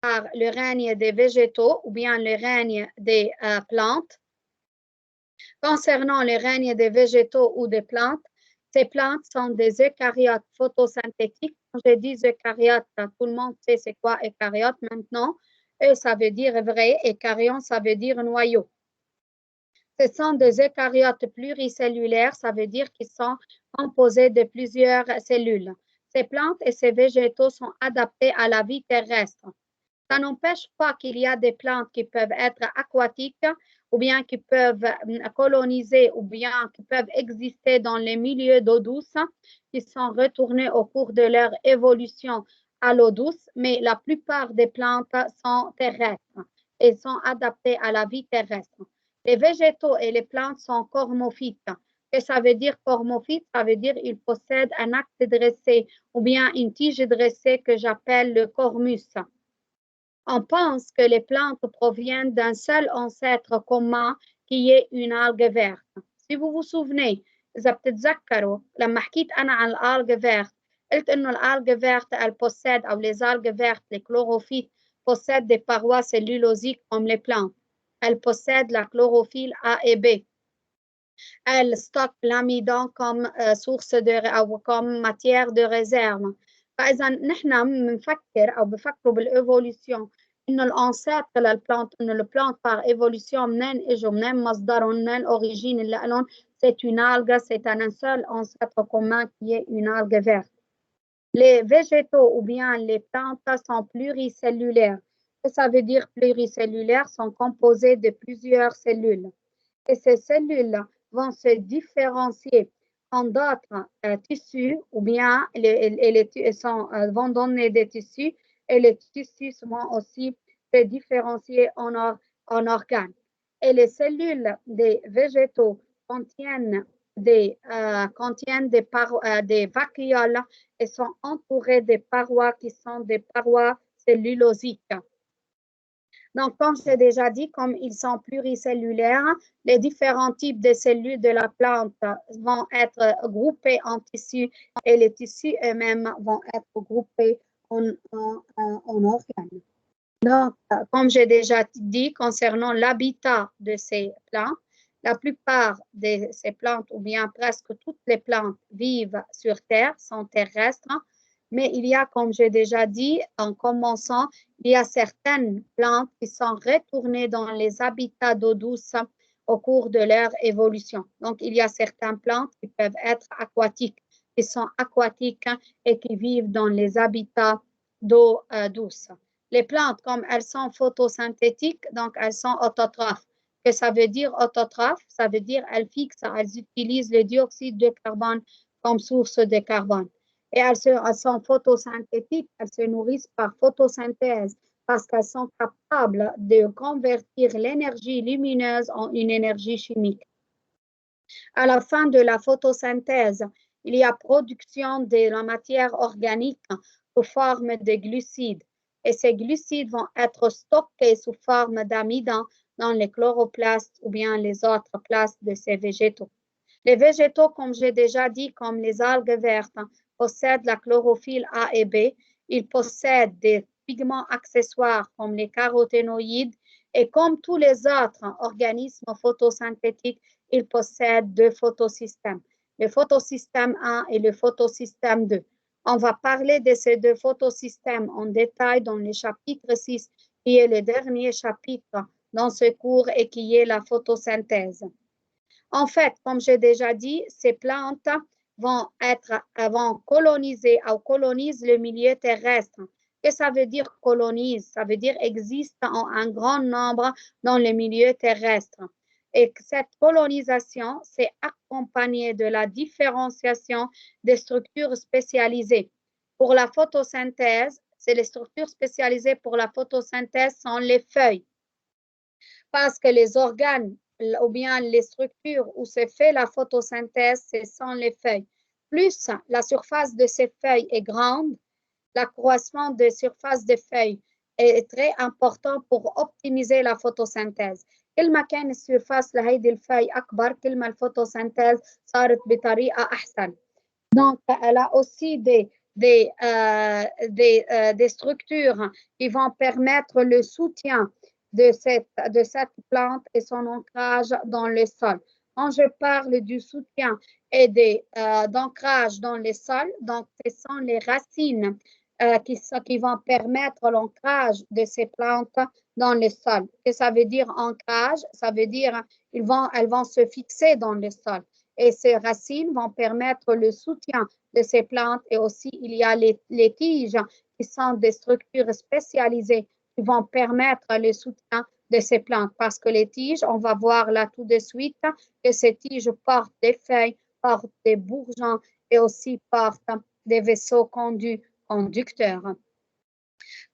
par le règne des végétaux ou bien le règne des plantes. Concernant le règne des végétaux ou des plantes, ces plantes sont des eucaryotes photosynthétiques. Quand je dis eucaryotes, tout le monde sait c'est quoi eucaryote maintenant. Ça veut dire vrai et caryon, ça veut dire noyau. Ce sont des eucaryotes pluricellulaires, ça veut dire qu'ils sont composés de plusieurs cellules. Ces plantes et ces végétaux sont adaptés à la vie terrestre. Ça n'empêche pas qu'il y a des plantes qui peuvent être aquatiques ou bien qui peuvent coloniser ou bien qui peuvent exister dans les milieux d'eau douce, qui sont retournées au cours de leur évolution à l'eau douce, mais la plupart des plantes sont terrestres et sont adaptées à la vie terrestre. Les végétaux et les plantes sont cormophytes. Et ça veut dire cormophyte, ça veut dire qu'ils possèdent un axe dressé ou bien une tige dressée que j'appelle le cormus. On pense que les plantes proviennent d'un seul ancêtre commun qui est une algue verte. Si vous vous souvenez, إذا بتتذكروا لما حكيت أنا عن الألغ verte, قلت إنه الألغ verte elle possède أو les algues vertes, les chlorophytes possèdent des parois cellulosiques comme les plantes. Elles possèdent la chlorophylle A et B. Elles stockent l'amidon comme source أو comme matière de réserve. فإذا نحن بنفكر أو بفكروا بالإيفوليوشن إنه الأنسيتر للبلانت إنه البلانت par évolution منين إجوا منين مصدرهم منين الأوريجين اللي لهم c'est une algue, c'est un seul ancêtre commun qui est une algue verte. Les végétaux ou bien les plantes sont pluricellulaires. Ça veut dire pluricellulaires sont composés de plusieurs cellules. Et ces cellules vont se différencier en d'autres tissus ou bien vont donner des tissus et les tissus vont aussi se différencier en organes. Et les cellules des végétaux contiennent des vacuoles et sont entourées de parois qui sont des parois cellulosiques. Donc, comme j'ai déjà dit, comme ils sont pluricellulaires, les différents types de cellules de la plante vont être groupés en tissus et les tissus eux-mêmes vont être groupés en organes. Donc, comme j'ai déjà dit, concernant l'habitat de ces plantes, la plupart de ces plantes, ou bien presque toutes les plantes, vivent sur Terre, sont terrestres. Mais il y a, comme j'ai déjà dit, en commençant, il y a certaines plantes qui sont retournées dans les habitats d'eau douce au cours de leur évolution. Donc, il y a certaines plantes qui peuvent être aquatiques, qui sont aquatiques et qui vivent dans les habitats d'eau douce. Les plantes, comme elles sont photosynthétiques, donc elles sont autotrophes. Que ça veut dire autotrophe? Ça veut dire elles fixent, elles utilisent le dioxyde de carbone comme source de carbone. Et elles sont photosynthétiques, elles se nourrissent par photosynthèse parce qu'elles sont capables de convertir l'énergie lumineuse en une énergie chimique. À la fin de la photosynthèse, il y a production de la matière organique sous forme de glucides. Et ces glucides vont être stockés sous forme d'amidon dans les chloroplastes ou bien les autres plastes de ces végétaux. Les végétaux, comme j'ai déjà dit, comme les algues vertes, possèdent la chlorophylle A et B. Ils possèdent des pigments accessoires comme les caroténoïdes et comme tous les autres organismes photosynthétiques, ils possèdent deux photosystèmes, le photosystème 1 et le photosystème 2. On va parler de ces deux photosystèmes en détail dans le chapitre 6, qui est le dernier chapitre dans ce cours et qui est la photosynthèse. En fait, comme j'ai déjà dit, ces plantes vont coloniser ou colonisent le milieu terrestre. Qu'est-ce que ça veut dire colonise? Ça veut dire existe en un grand nombre dans le milieu terrestre. Et cette colonisation s'est accompagnée de la différenciation des structures spécialisées. Pour la photosynthèse, c'est les structures spécialisées pour la photosynthèse sont les feuilles. Parce que les organes ou bien les structures où se fait la photosynthèse, ce sont les feuilles. Plus la surface de ces feuilles est grande, l'accroissement de surface des feuilles est très important pour optimiser la photosynthèse. كل ما كان السيرفاس لهيدي الفاي أكبر كل ما الفوتوسينثيز صارت بطريقة أحسن. Donc, elle a aussi des des structures qui vont permettre le soutien de cette plante et son ancrage dans le sol. Quand je parle du soutien et d'ancrage dans le sol, donc ce sont les racines qui vont permettre l'ancrage de ces plantes dans le sol. Et ça veut dire ancrage, ça veut dire elles vont se fixer dans le sol. Et ces racines vont permettre le soutien de ces plantes. Et aussi, il y a les tiges qui sont des structures spécialisées qui vont permettre le soutien de ces plantes. Parce que les tiges, on va voir là tout de suite que ces tiges portent des feuilles, portent des bourgeons et aussi portent des vaisseaux conducteurs.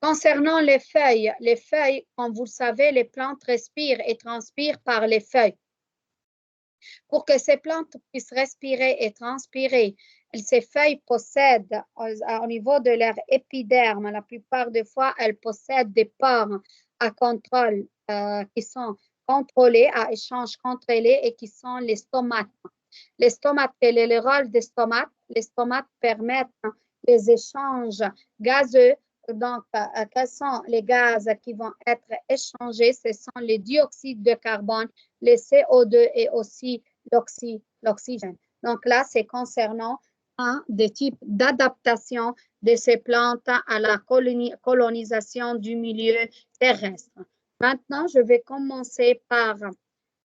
Concernant les feuilles, comme vous le savez, les plantes respirent et transpirent par les feuilles. Pour que ces plantes puissent respirer et transpirer, ces feuilles possèdent au niveau de leur épiderme, la plupart des fois, elles possèdent des pores à contrôle qui sont contrôlés, à échange contrôlé et qui sont les stomates. Les stomates, quel est le rôle des stomates? Les stomates permettent les échanges gazeux. Donc, quels sont les gaz qui vont être échangés? Ce sont les dioxydes de carbone, les CO2 et aussi l'oxygène. Donc là, c'est concernant des types d'adaptation de ces plantes à la colonisation du milieu terrestre. Maintenant, je vais commencer par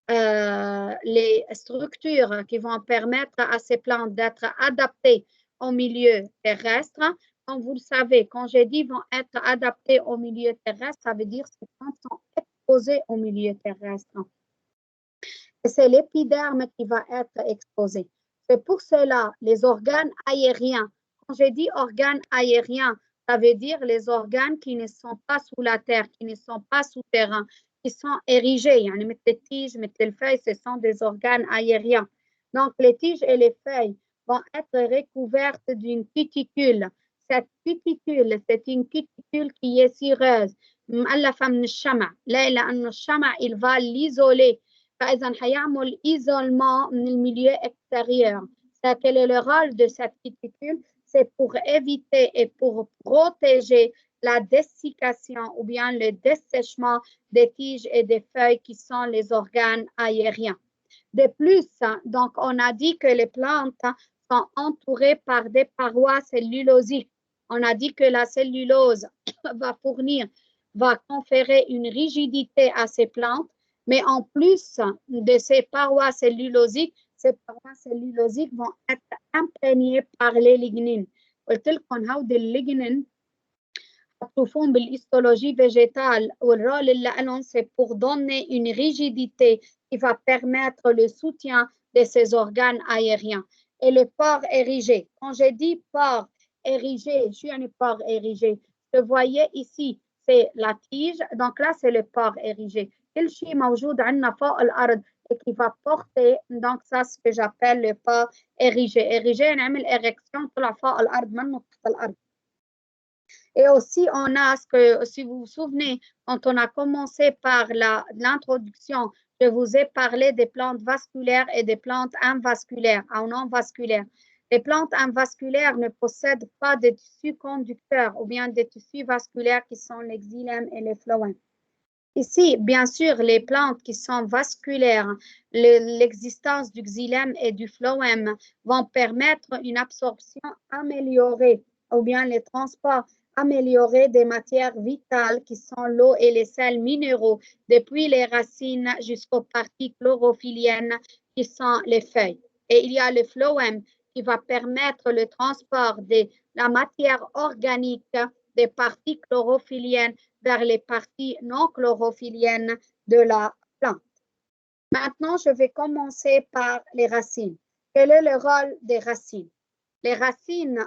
les structures qui vont permettre à ces plantes d'être adaptées au milieu terrestre. Comme vous le savez, quand j'ai dit vont être adaptées au milieu terrestre, ça veut dire que ces plantes sont exposées au milieu terrestre. Et c'est l'épiderme qui va être exposé. C'est pour cela les organes aériens. Quand j'ai dit organes aériens, ça veut dire les organes qui ne sont pas sous la terre, qui ne sont pas souterrains, qui sont érigés. Yani, mettre les tiges, mettre les feuilles, ce sont des organes aériens. Donc, les tiges et les feuilles vont être recouvertes d'une cuticule. Cette cuticule, c'est une cuticule qui est cireuse. مؤلفة من الشمع. ليه؟ لأنه الشمع il va l'isoler. فإذا هيعمل isolement من المilieu extérieur. Quel est le rôle de cette cuticule? C'est pour éviter et pour protéger la dessiccation ou bien le dessèchement des tiges et des feuilles qui sont les organes aériens. De plus, donc on a dit que les plantes sont entourées par des parois cellulosiques. On a dit que la cellulose va conférer une rigidité à ces plantes, mais en plus de ces parois cellulosiques vont être imprégnées par les lignines. قلت لكم هودي الليجنين تشوفون بالhistologie végétale والرôle اللي لهم c'est pour donner une rigidité qui va permettre le soutien de ces organes aériens. Et le port érigé, quand j'ai dit port érigé, je suis un port érigé, vous voyez ici, c'est la tige, donc là c'est le port érigé. كل شيء موجود عندنا فوق الأرض et qui va porter, donc ça ce que j'appelle le port érigé. Érigé, نعمل érection طلع فوق الأرض منه تحت الأرض. Et aussi, on a ce que, si vous vous souvenez, quand on a commencé par l'introduction, je vous ai parlé des plantes vasculaires et des plantes invasculaires, ou non vasculaires. Les plantes invasculaires ne possèdent pas de tissus conducteurs ou bien des tissus vasculaires qui sont les xylèmes et les phloèmes. Ici, bien sûr, les plantes qui sont vasculaires, l'existence du xylème et du phloème vont permettre une absorption améliorée ou bien les transports améliorés des matières vitales qui sont l'eau et les sels minéraux depuis les racines jusqu'aux parties chlorophylliennes qui sont les feuilles. Et il y a le phloème qui va permettre le transport de la matière organique des parties chlorophylliennes vers les parties non chlorophylliennes de la plante. Maintenant, je vais commencer par les racines. Quel est le rôle des racines? Les racines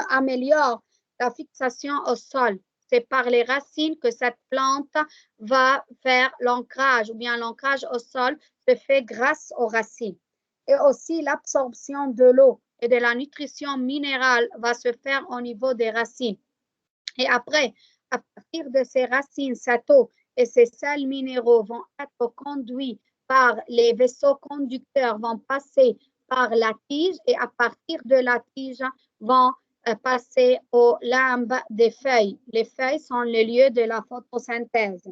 améliorent la fixation au sol. C'est par les racines que cette plante va faire l'ancrage ou bien l'ancrage au sol se fait grâce aux racines. Et aussi l'absorption de l'eau et de la nutrition minérale va se faire au niveau des racines. Et après, à partir de ces racines, cette eau et ces sels minéraux vont être conduits par les vaisseaux conducteurs, vont passer par la tige et à partir de la tige vont passer aux limbes des feuilles. Les feuilles sont le lieu de la photosynthèse.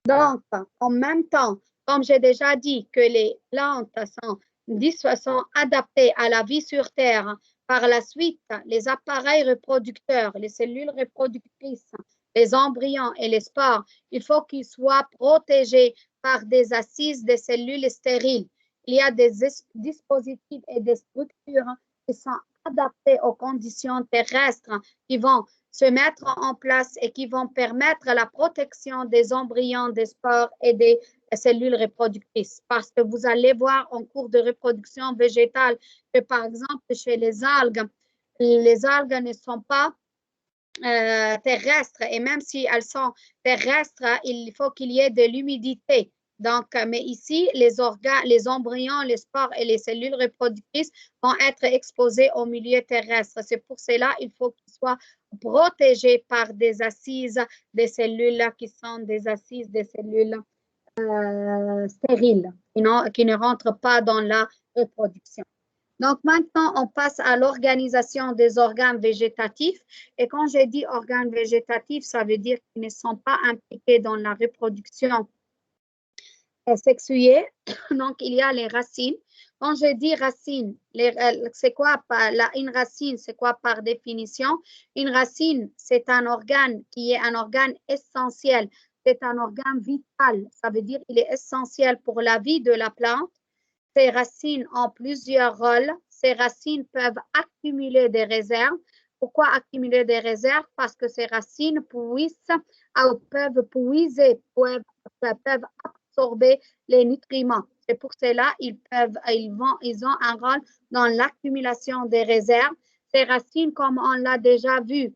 Donc, en même temps, comme j'ai déjà dit que les plantes sont adaptées à la vie sur Terre, par la suite, les appareils reproducteurs, les cellules reproductrices, les embryons et les spores, il faut qu'ils soient protégés par des assises des cellules stériles. Il y a des dispositifs et des structures qui sont adaptés aux conditions terrestres, qui vont se mettre en place et qui vont permettre la protection des embryons, des spores et des cellules reproductrices. Parce que vous allez voir en cours de reproduction végétale que, par exemple, chez les algues ne sont pas terrestres, et même si elles sont terrestres, il faut qu'il y ait de l'humidité. Donc, mais ici, les organes, les embryons, les spores et les cellules reproductrices vont être exposés au milieu terrestre. C'est pour cela qu'il faut qu'ils soient protégés par des assises des cellules qui sont des assises des cellules stériles, qui ne rentrent pas dans la reproduction. Donc, maintenant, on passe à l'organisation des organes végétatifs. Et quand je dis organes végétatifs, ça veut dire qu'ils ne sont pas impliqués dans la reproduction sexuée. Donc, il y a les racines. Quand je dis racines, c'est quoi une racine? C'est quoi par définition? Une racine, c'est un organe qui est un organe essentiel. C'est un organe vital. Ça veut dire qu'il est essentiel pour la vie de la plante. Ces racines ont plusieurs rôles. Ces racines peuvent accumuler des réserves. Pourquoi accumuler des réserves? Parce que ces racines peuvent puiser, peuvent absorber les nutriments. C'est pour cela ils ont un rôle dans l'accumulation des réserves. Ces racines, comme on l'a déjà vu,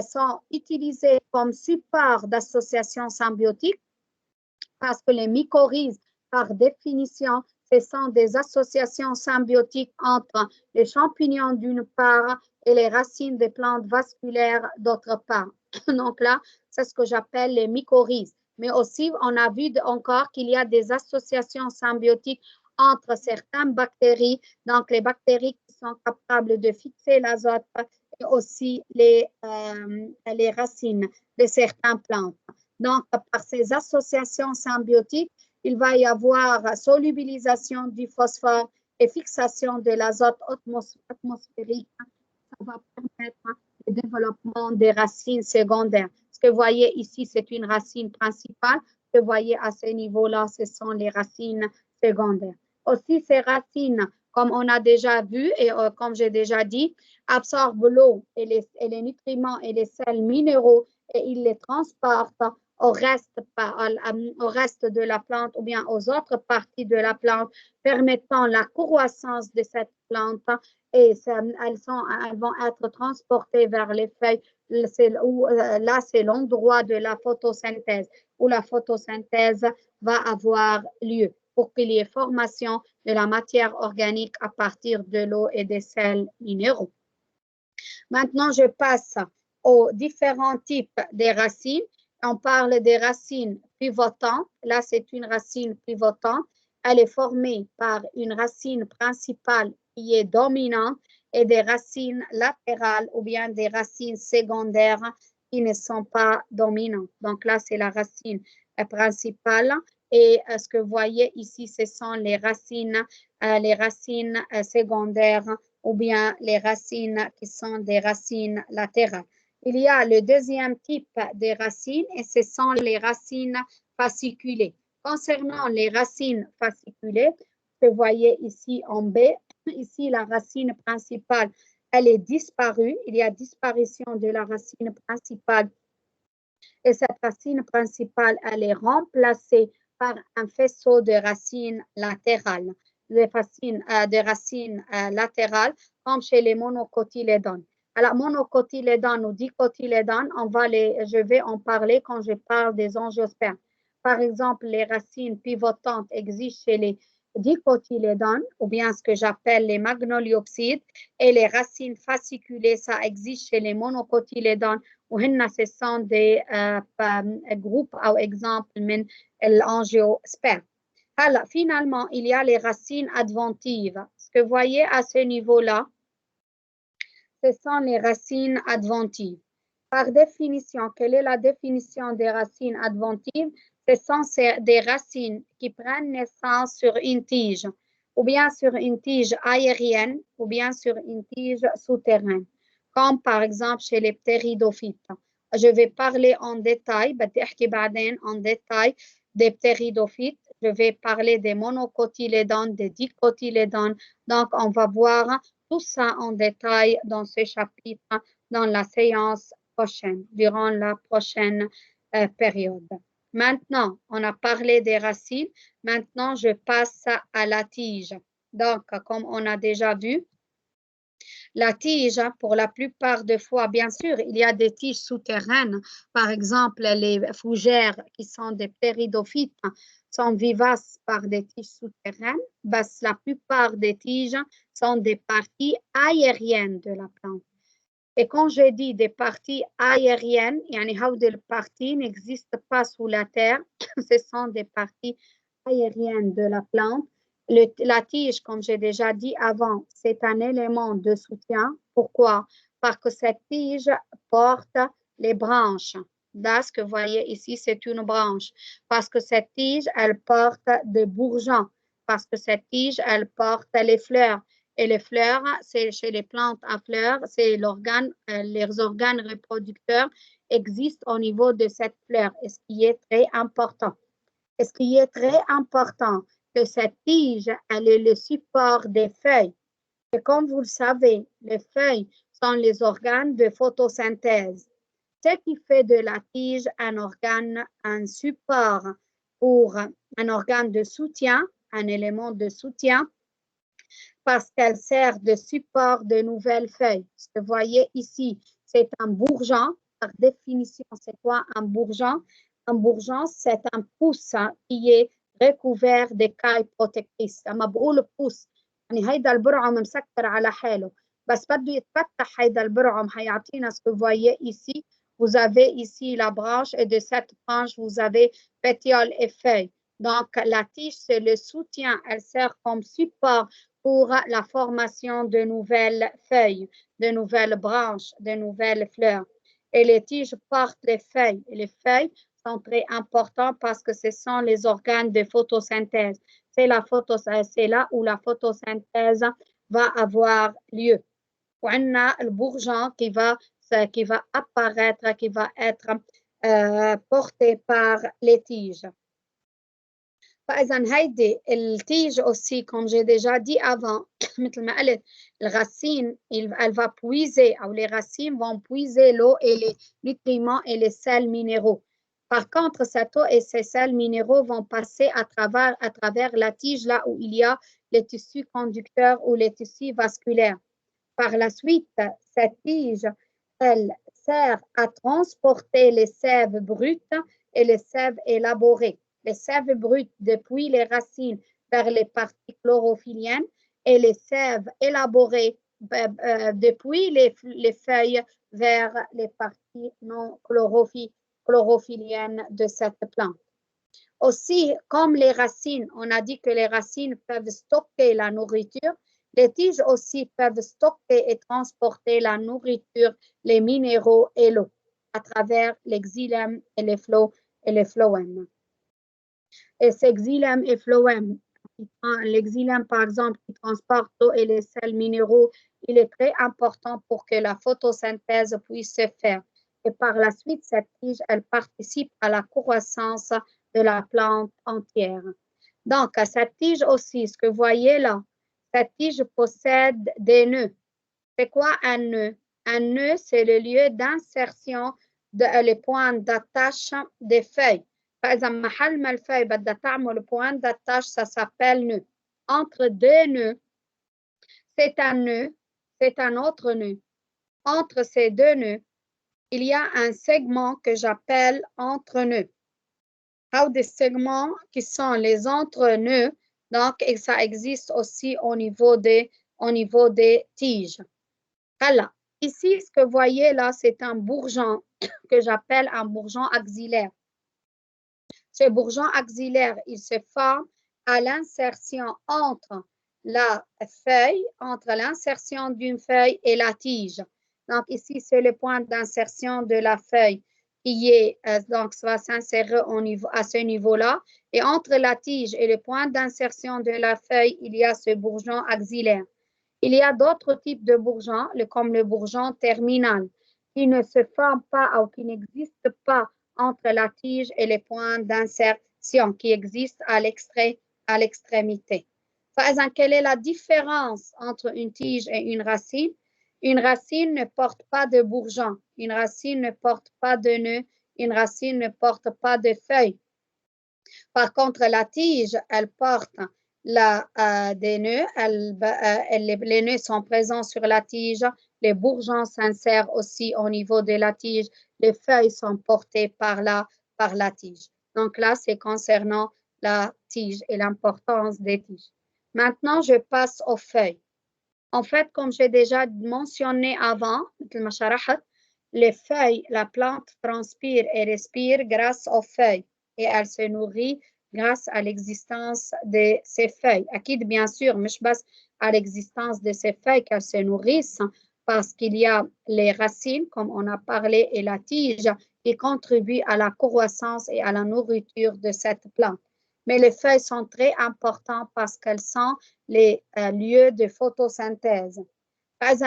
sont utilisées comme support d'association symbiotique parce que les mycorhizes, par définition, ce sont des associations symbiotiques entre les champignons d'une part et les racines des plantes vasculaires d'autre part. Donc là, c'est ce que j'appelle les mycorhizes. Mais aussi, on a vu encore qu'il y a des associations symbiotiques entre certaines bactéries, donc les bactéries qui sont capables de fixer l'azote et aussi les racines de certaines plantes. Donc, par ces associations symbiotiques, il va y avoir solubilisation du phosphore et fixation de l'azote atmosphérique. Ça va permettre le développement des racines secondaires. Ce que vous voyez ici, c'est une racine principale. Ce que vous voyez à ce niveau-là, ce sont les racines secondaires. Aussi, ces racines, comme on a déjà vu et comme j'ai déjà dit, absorbent l'eau et les nutriments et les sels minéraux et ils les transportent au reste de la plante ou bien aux autres parties de la plante, permettant la croissance de cette plante et elles vont être transportées vers les feuilles. Là, c'est l'endroit de la photosynthèse où la photosynthèse va avoir lieu pour qu'il y ait formation de la matière organique à partir de l'eau et des sels minéraux. Maintenant, je passe aux différents types des racines. On parle des racines pivotantes. Là, c'est une racine pivotante. Elle est formée par une racine principale qui est dominante et des racines latérales ou bien des racines secondaires qui ne sont pas dominantes. Donc là, c'est la racine principale. Et ce que vous voyez ici, ce sont les racines secondaires ou bien les racines qui sont des racines latérales. Il y a le deuxième type de racines et ce sont les racines fasciculées. Concernant les racines fasciculées, que vous voyez ici en B, ici la racine principale, elle est disparue. Il y a disparition de la racine principale et cette racine principale, elle est remplacée par un faisceau de racines latérales, des racines latérales comme chez les monocotylédones. Alors, monocotylédones ou dicotylédones, je vais en parler quand je parle des angiospermes. Par exemple, les racines pivotantes existent chez les dicotylédones, ou bien ce que j'appelle les magnoliopsides, et les racines fasciculées, ça existe chez les monocotylédones, وهن ce sont des groupes ou exemples من l'angiosperme. Alors, finalement, il y a les racines adventives. Ce que vous voyez à ce niveau-là, ce sont les racines adventives. Par définition, quelle est la définition des racines adventives? Ce sont des racines qui prennent naissance sur une tige, ou bien sur une tige aérienne, ou bien sur une tige souterraine, comme par exemple chez les ptéridophytes. Je vais parler en détail, en détail des ptéridophytes. Je vais parler des monocotylédones, des dicotylédones. Donc, on va voir tout ça en détail dans ce chapitre, dans la séance prochaine, durant la prochaine période. Maintenant, on a parlé des racines. Maintenant, je passe à la tige. Donc, comme on a déjà vu, la tige, pour la plupart des fois, bien sûr, il y a des tiges souterraines. Par exemple, les fougères qui sont des ptéridophytes sont vivaces par des tiges souterraines. La plupart des tiges sont des parties aériennes de la plante. Et quand je dis des parties aériennes, des parties n'existent pas sous la terre, ce sont des parties aériennes de la plante. La tige, comme j'ai déjà dit avant, c'est un élément de soutien. Pourquoi? Parce que cette tige porte les branches. Là, ce que vous voyez ici, c'est une branche. Parce que cette tige, elle porte des bourgeons. Parce que cette tige, elle porte les fleurs. Et les fleurs, c'est chez les plantes à fleurs, c'est l'organe, les organes reproducteurs existent au niveau de cette fleur. Et ce qui est très important. Et ce qui est très important, que cette tige, elle est le support des feuilles. Et comme vous le savez, les feuilles sont les organes de photosynthèse. Ce qui fait de la tige un organe, un support pour un organe de soutien, un élément de soutien, parce qu'elle sert de support de nouvelles feuilles. Ce que vous voyez ici, c'est un bourgeon. Par définition, c'est quoi un bourgeon? Un bourgeon, c'est un pouce qui est recouvert d'écailles protectrices. لما بقول pouce يعني هيدا البرعم مسكر على حاله بس بده يتفتح هيدا البرعم هيعطينا ce que vous voyez ici. Vous avez ici la branche et de cette branche, vous avez pétiole et feuilles. Donc, la tige, c'est le soutien. Elle sert comme support pour la formation de nouvelles feuilles, de nouvelles branches, de nouvelles fleurs. Et les tiges portent les feuilles. Et les feuilles sont très importantes parce que ce sont les organes de photosynthèse. C'est là où la photosynthèse va avoir lieu. On a le bourgeon qui va apparaître, qui va être porté par les tiges. فإذا هيدي التيج aussi, comme j'ai déjà dit avant, مثل ما قلت الرacine, elle va puiser, ou les racines vont puiser l'eau et les nutriments et les sels minéraux. Par contre, cette eau et ces sels minéraux vont passer à travers la tige, là où il y a les tissus conducteurs ou les tissus vasculaires. Par la suite, cette tige, elle sert à transporter les sèves brutes et les sèves élaborées. Les sèves brutes depuis les racines vers les parties chlorophylliennes et les sèves élaborées depuis les feuilles vers les parties non chlorophylliennes de cette plante. Aussi, comme les racines, on a dit que les racines peuvent stocker la nourriture, les tiges aussi peuvent stocker et transporter la nourriture, les minéraux et l'eau à travers les xylèmes et les phloèmes. Et ces xylèmes et phloèmes, l'exilème par exemple qui transporte l'eau et les sels minéraux, il est très important pour que la photosynthèse puisse se faire. Et par la suite, cette tige, elle participe à la croissance de la plante entière. Donc, à cette tige aussi, ce que vous voyez là, cette tige possède des nœuds. C'est quoi un nœud? Un nœud, c'est le lieu d'insertion, le point d'attache des feuilles. فإذا محل ما الفeuille بدها تعمل point d'attache, ça s'appelle nœud. Entre deux nœuds, c'est un nœud, c'est un autre nœud. Entre ces deux nœuds, il y a un segment que j'appelle entre-nœud. Des segments qui sont les entre-nœuds, donc et ça existe aussi au niveau des tiges. Voilà. Ici, ce que vous voyez là, c'est un bourgeon que j'appelle un bourgeon axillaire. Ce bourgeon axillaire, il se forme à l'insertion entre la feuille, entre l'insertion d'une feuille et la tige. Donc, ici, c'est le point d'insertion de la feuille qui est, donc, ça va s'insérer à ce niveau-là. Et entre la tige et le point d'insertion de la feuille, il y a ce bourgeon axillaire. Il y a d'autres types de bourgeons, comme le bourgeon terminal, qui ne se forme pas ou qui n'existe pas entre la tige et les points d'insertion qui existent à l'extrémité. Quelle est la différence entre une tige et une racine? Une racine ne porte pas de bourgeon, une racine ne porte pas de nœud, une racine ne porte pas de feuilles. Par contre, la tige, elle porte des nœuds, les nœuds sont présents sur la tige, les bourgeons s'insèrent aussi au niveau de la tige, les feuilles sont portées par la tige. Donc là, c'est concernant la tige et l'importance des tiges. Maintenant, je passe aux feuilles. En fait, comme j'ai déjà mentionné avant, les feuilles, la plante transpire et respire grâce aux feuilles et elle se nourrit grâce à l'existence de ces feuilles. Akid, bien sûr, mais à l'existence de ces feuilles qu'elles se nourrissent parce qu'il y a les racines, comme on a parlé, et la tige qui contribuent à la croissance et à la nourriture de cette plante. Mais les feuilles sont très importantes parce qu'elles sont les lieux de photosynthèse. Parce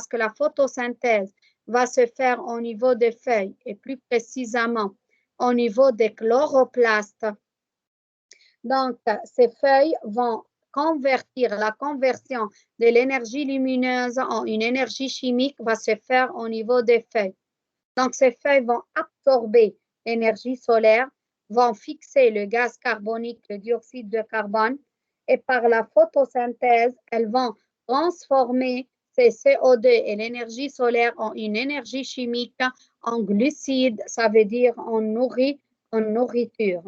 que la photosynthèse va se faire au niveau des feuilles et plus précisément au niveau des chloroplastes. Donc, ces feuilles vont convertir, la conversion de l'énergie lumineuse en une énergie chimique va se faire au niveau des feuilles. Donc, ces feuilles vont absorber l'énergie solaire, vont fixer le gaz carbonique, le dioxyde de carbone, et par la photosynthèse, elles vont transformer ces CO2 et l'énergie solaire en une énergie chimique, en glucides, ça veut dire en nourriture.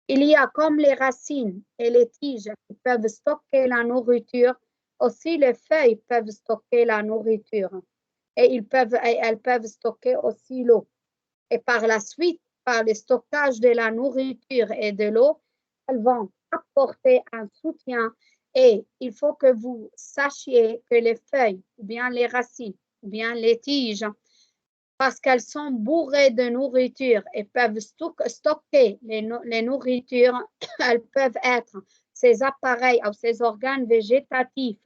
Il y a comme les racines et les tiges qui peuvent stocker la nourriture, aussi les feuilles peuvent stocker la nourriture et elles peuvent stocker aussi l'eau. Et par la suite, par le stockage de la nourriture et de l'eau, elles vont apporter un soutien. Et il faut que vous sachiez que les feuilles, ou bien les racines, ou bien les tiges, parce qu'elles sont bourrées de nourriture et peuvent stocker les nourritures, elles peuvent être, ces appareils ou ces organes végétatifs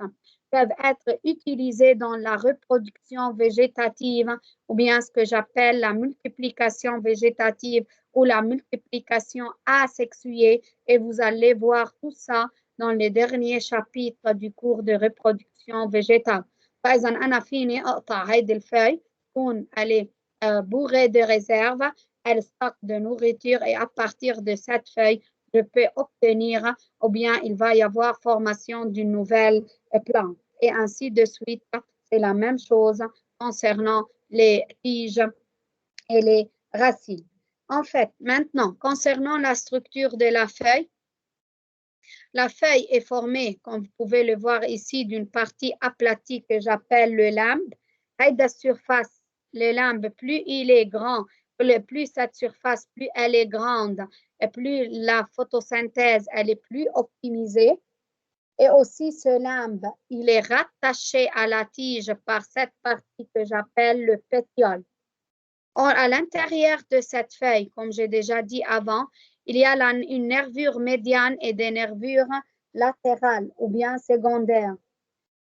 peuvent être utilisés dans la reproduction végétative ou bien ce que j'appelle la multiplication végétative ou la multiplication asexuée et vous allez voir tout ça dans les derniers chapitres du cours de reproduction végétale. فإذا أنا فيني أقطع هيدي الفeuille elle est bourrée de réserves, elle stocke de nourriture et à partir de cette feuille, je peux obtenir ou bien il va y avoir formation d'une nouvelle plante. Et ainsi de suite, c'est la même chose concernant les tiges et les racines. En fait, maintenant, concernant la structure de la feuille est formée, comme vous pouvez le voir ici, d'une partie aplatie que j'appelle le limbe. La surface, le limbe, plus il est grand, plus cette surface, plus elle est grande, et plus la photosynthèse, elle est plus optimisée. Et aussi, ce limbe, il est rattaché à la tige par cette partie que j'appelle le pétiole. Or, à l'intérieur de cette feuille, comme j'ai déjà dit avant, il y a une nervure médiane et des nervures latérales ou bien secondaires.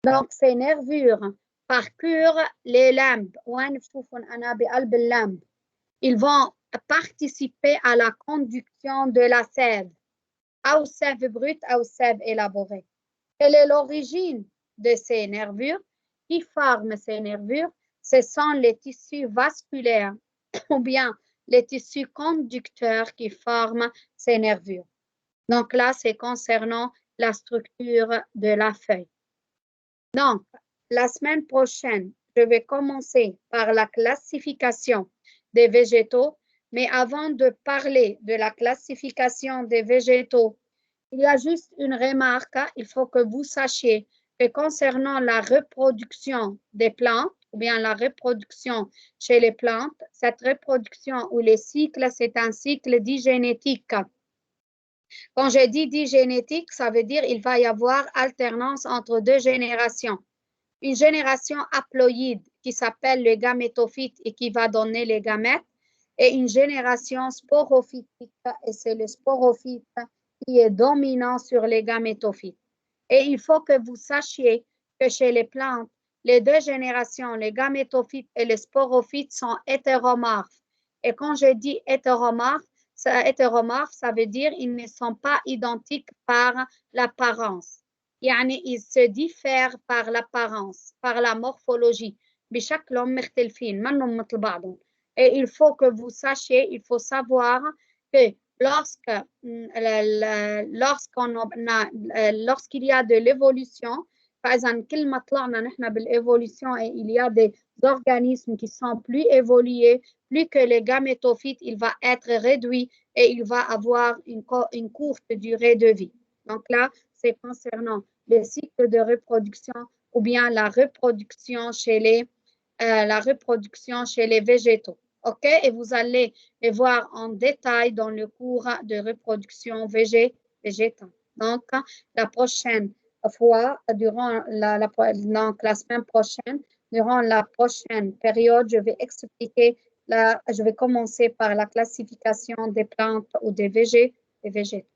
Donc, ces nervures parcourent les limbes. Ils vont participer à la conduction de la sève, ou sève brute, ou sève élaborée. Quelle est l'origine de ces nervures? Qui forment ces nervures? Ce sont les tissus vasculaires ou bien les tissus conducteurs qui forment ces nervures. Donc là, c'est concernant la structure de la feuille. Donc, la semaine prochaine, je vais commencer par la classification des végétaux, mais avant de parler de la classification des végétaux, il y a juste une remarque, il faut que vous sachiez que concernant la reproduction des plantes, ou bien la reproduction chez les plantes, cette reproduction ou les cycles, c'est un cycle digénétique. Quand je dis digénétique, ça veut dire qu'il va y avoir alternance entre deux générations. une génération haploïde qui s'appelle le gamétophyte et qui va donner les gamètes, et une génération sporophytique, et c'est le sporophyte qui est dominant sur les gamétophytes. Et il faut que vous sachiez que chez les plantes, les deux générations, les gamétophytes et les sporophytes, sont hétéromorphes. Et quand je dis hétéromorphes, ça veut dire qu'ils ne sont pas identiques par l'apparence. يعني ils se diffèrent par l'apparence, par la morphologie. بشكلهم مختلفين منهم مثل بعضهم. Et il faut que vous sachiez, il faut savoir que lorsqu'il y a de l'évolution, فإذا كل ما طلعنا نحن بالévolution et il y a des organismes qui sont plus évolués, plus que les gamétophytes, il va être réduit et il va avoir une courte durée de vie. Donc là, c'est concernant le cycle de reproduction ou bien la reproduction chez les végétaux. OK? Et vous allez les voir en détail dans le cours de reproduction végétale. Donc, la prochaine fois, donc la semaine prochaine, durant la prochaine période, je vais expliquer, je vais commencer par la classification des plantes ou des végétaux.